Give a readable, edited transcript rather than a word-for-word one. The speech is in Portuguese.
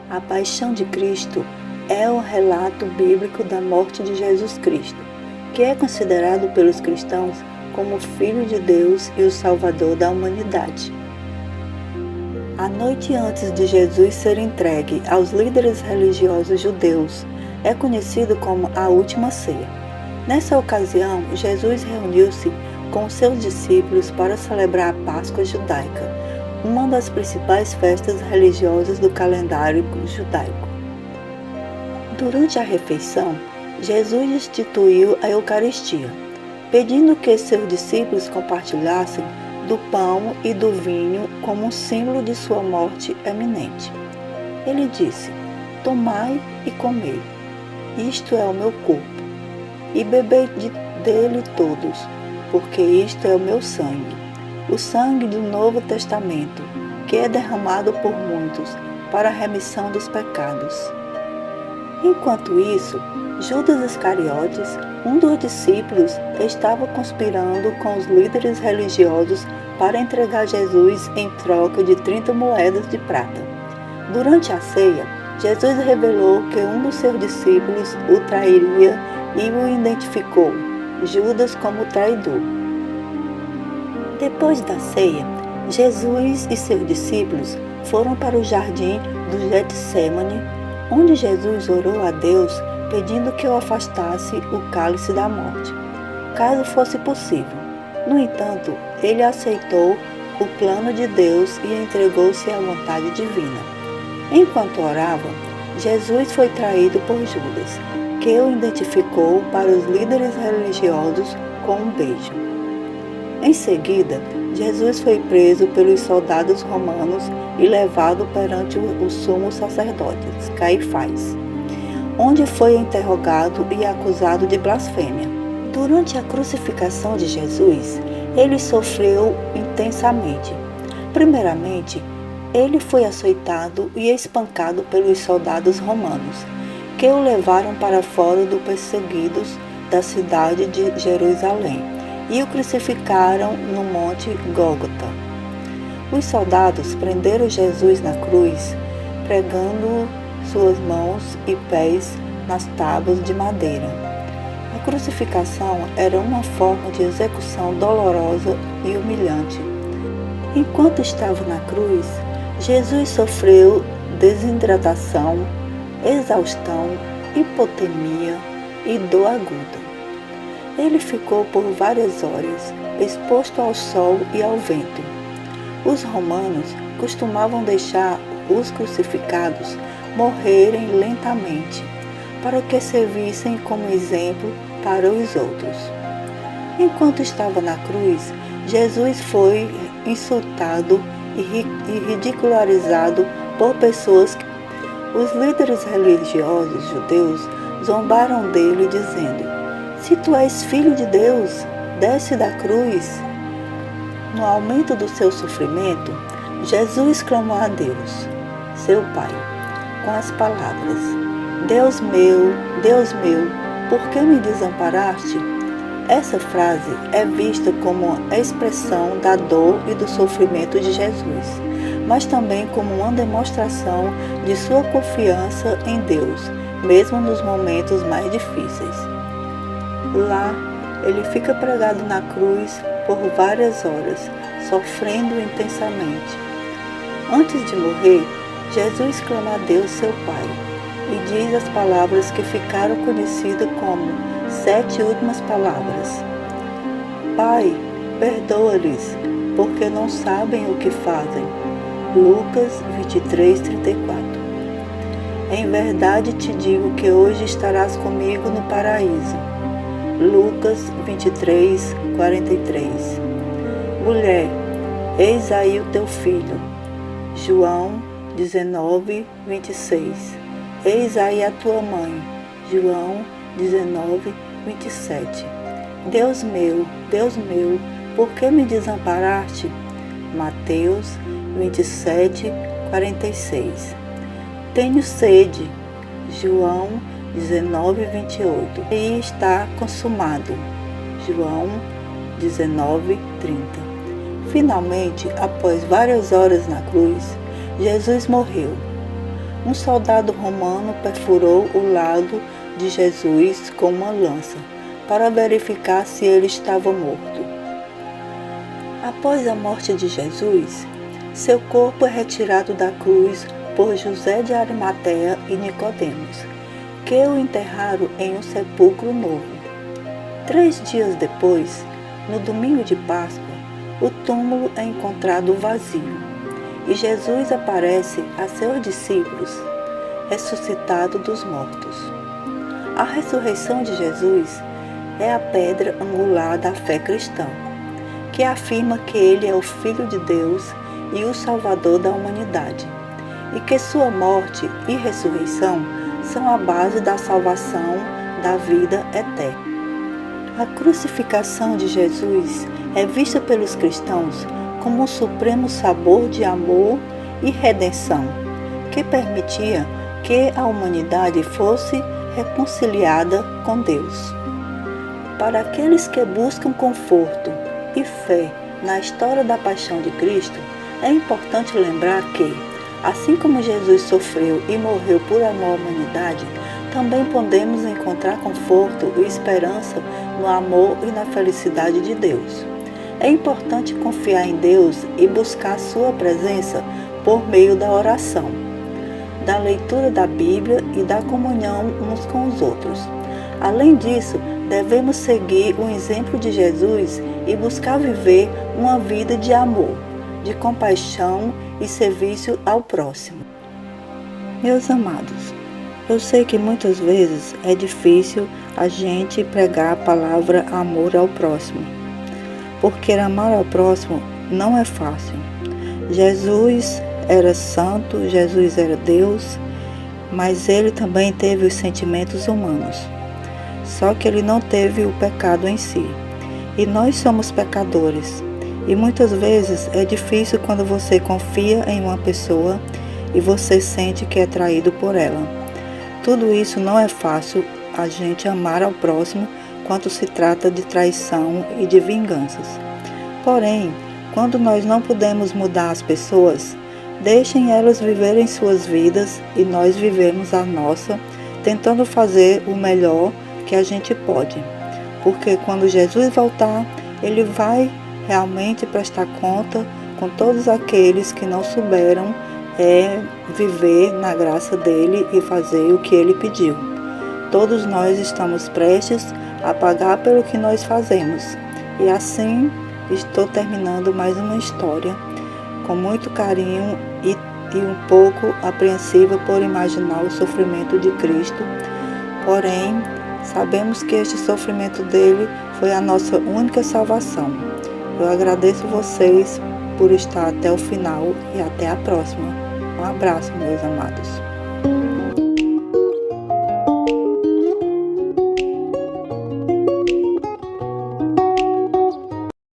A paixão de Cristo é o relato bíblico da morte de Jesus Cristo, que é considerado pelos cristãos como o Filho de Deus e o Salvador da humanidade. A noite antes de Jesus ser entregue aos líderes religiosos judeus é conhecido como a Última Ceia. Nessa ocasião, Jesus reuniu-se com seus discípulos para celebrar a Páscoa judaica, uma das principais festas religiosas do calendário judaico. Durante a refeição, Jesus instituiu a Eucaristia, pedindo que seus discípulos compartilhassem do pão e do vinho como um símbolo de sua morte eminente. Ele disse: "Tomai e comei, isto é o meu corpo, e bebei dele todos, porque isto é o meu sangue, o sangue do Novo Testamento, que é derramado por muitos para a remissão dos pecados." Enquanto isso, Judas Iscariotes, um dos discípulos, estava conspirando com os líderes religiosos para entregar Jesus em troca de 30 moedas de prata. Durante a ceia, Jesus revelou que um dos seus discípulos o trairia e o identificou, Judas, como traidor. Depois da ceia, Jesus e seus discípulos foram para o jardim do Getsêmani, onde Jesus orou a Deus pedindo que o afastasse o cálice da morte, caso fosse possível. No entanto, ele aceitou o plano de Deus e entregou-se à vontade divina. Enquanto orava, Jesus foi traído por Judas, que o identificou para os líderes religiosos com um beijo. Em seguida, Jesus foi preso pelos soldados romanos e levado perante o sumo sacerdote, Caifás, onde foi interrogado e acusado de blasfêmia. Durante a crucificação de Jesus, ele sofreu intensamente. Primeiramente, ele foi açoitado e espancado pelos soldados romanos, que o levaram para fora dos perseguidos da cidade de Jerusalém e o crucificaram no monte Gólgota. Os soldados prenderam Jesus na cruz, pregando suas mãos e pés nas tábuas de madeira. A crucificação era uma forma de execução dolorosa e humilhante. Enquanto estava na cruz, Jesus sofreu desidratação, exaustão, hipotermia e dor aguda. Ele ficou por várias horas exposto ao sol e ao vento. Os romanos costumavam deixar os crucificados morrerem lentamente, para que servissem como exemplo para os outros. Enquanto estava na cruz, Jesus foi insultado e ridicularizado por pessoas. Os líderes religiosos judeus zombaram dele, dizendo: "Se tu és filho de Deus, desce da cruz." No aumento do seu sofrimento, Jesus clamou a Deus, seu Pai, com as palavras: Deus meu, por que me desamparaste?" Essa frase é vista como a expressão da dor e do sofrimento de Jesus, mas também como uma demonstração de sua confiança em Deus, mesmo nos momentos mais difíceis. Lá, ele fica pregado na cruz por várias horas, sofrendo intensamente. Antes de morrer, Jesus clama a Deus, seu Pai, e diz as palavras que ficaram conhecidas como 7 últimas palavras. Pai, perdoa-lhes, porque não sabem o que fazem. Lucas 23:34. Em verdade te digo que hoje estarás comigo no paraíso. Lucas 23:43. Mulher, eis aí o teu filho. João 19:26. Eis aí a tua mãe. João 19:27. Deus meu, por que me desamparaste? Mateus 27:46. Tenho sede. João 19:28. E está consumado. João 19:30. Finalmente, após várias horas na cruz, Jesus morreu. um soldado romano perfurou o lado de Jesus com uma lança, para verificar se ele estava morto. Após a morte de Jesus, seu corpo é retirado da cruz por José de Arimateia e Nicodemos, que o enterraram em um sepulcro novo. 3 dias depois, no domingo de Páscoa, o túmulo é encontrado vazio e Jesus aparece a seus discípulos, ressuscitado dos mortos. A ressurreição de Jesus é a pedra angular da fé cristã, que afirma que ele é o Filho de Deus e o Salvador da humanidade, e que sua morte e ressurreição são a base da salvação da vida eterna. A crucificação de Jesus é vista pelos cristãos como um supremo sabor de amor e redenção, que permitia que a humanidade fosse reconciliada com Deus. Para aqueles que buscam conforto e fé na história da paixão de Cristo, é importante lembrar que, assim como Jesus sofreu e morreu por amor à humanidade, também podemos encontrar conforto e esperança no amor e na felicidade de Deus. É importante confiar em Deus e buscar sua presença por meio da oração, da leitura da Bíblia e da comunhão uns com os outros. Além disso, devemos seguir o exemplo de Jesus e buscar viver uma vida de amor, de compaixão e serviço ao próximo. Meus amados, eu sei que muitas vezes é difícil a gente pregar a palavra amor ao próximo, porque amar ao próximo não é fácil. Jesus era santo, Jesus era Deus, mas ele também teve os sentimentos humanos. Só que ele não teve o pecado em si. E nós somos pecadores. E muitas vezes é difícil quando você confia em uma pessoa e você sente que é traído por ela. Tudo isso não é fácil a gente amar ao próximo quando se trata de traição e de vinganças. Porém, quando nós não podemos mudar as pessoas, deixem elas viverem suas vidas e nós vivemos a nossa, tentando fazer o melhor que a gente pode. Porque quando Jesus voltar, ele vai realmente prestar conta com todos aqueles que não souberam viver na graça dele e fazer o que ele pediu. Todos nós estamos prestes a pagar pelo que nós fazemos. E assim estou terminando mais uma história com muito carinho e um pouco apreensiva por imaginar o sofrimento de Cristo. Porém, sabemos que este sofrimento dele foi a nossa única salvação. Eu agradeço vocês por estar até o final e até a próxima. Um abraço, meus amados.